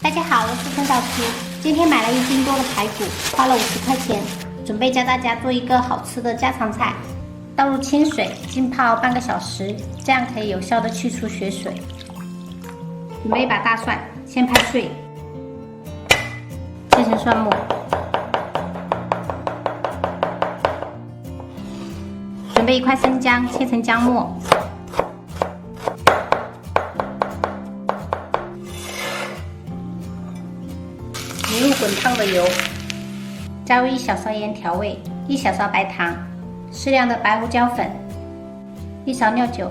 大家好，我是陈小厨。今天买了1斤多的排骨，花了50块钱，准备教大家做一个好吃的家常菜。倒入清水浸泡半个小时，这样可以有效的去除血水。准备一把大蒜，先拍碎，切成蒜末。准备1块生姜，切成姜末。淋入滚烫的油，加入1小勺盐调味，1小勺白糖，适量的白胡椒粉，1勺料酒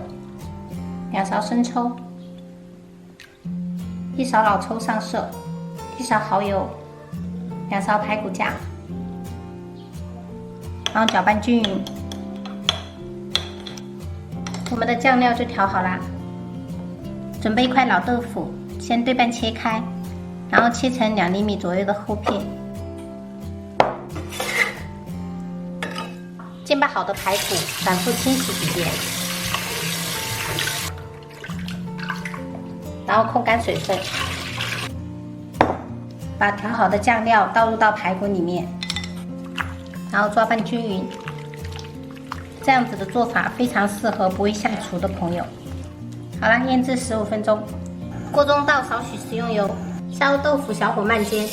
，2勺生抽，1勺老抽上色，1勺蚝油，2勺排骨酱，然后搅拌均匀。我们的酱料就调好啦。准备1块老豆腐，先对半切开，然后切成2厘米左右的厚片。煎拌好的排骨反复清洗几遍，然后控干水分，把调好的酱料倒入到排骨里面，然后抓拌均匀。这样子的做法非常适合不会下厨的朋友。好了，腌制15分钟。锅中倒少许食用油，下入豆腐，小火慢煎。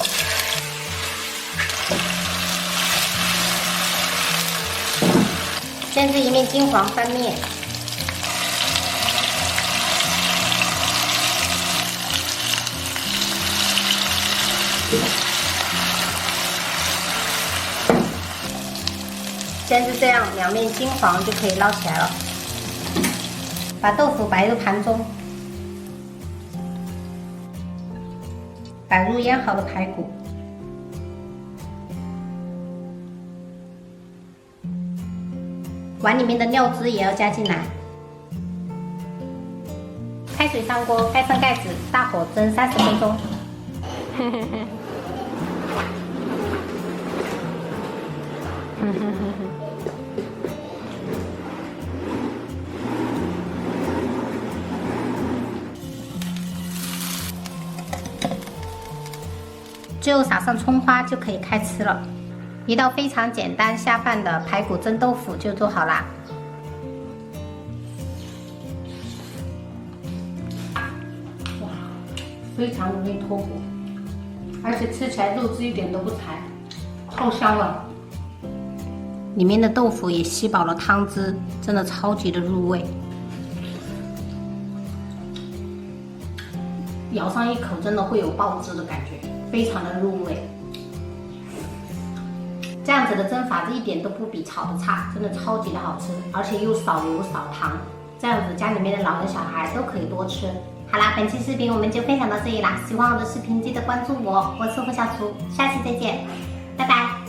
煎至一面金黄翻面。煎至这样，2面金黄就可以捞起来了。把豆腐摆入盘中，摆入腌好的排骨，碗里面的料汁也要加进来。开水上锅，盖上盖子，大火蒸30分钟。最后撒上葱花就可以开吃了。一道非常简单下饭的排骨蒸豆腐就做好啦。哇，非常容易脱骨，而且吃起来肉质一点都不柴，超香了。里面的豆腐也吸饱了汤汁，真的超级的入味。咬上一口真的会有爆汁的感觉，非常的入味。这样子的蒸法一点都不比炒的差，真的超级的好吃，而且又少油少糖，这样子家里面的老人小孩都可以多吃。好啦，本期视频我们就分享到这里啦，喜欢我的视频记得关注我，我是胡小厨，下期再见，拜拜。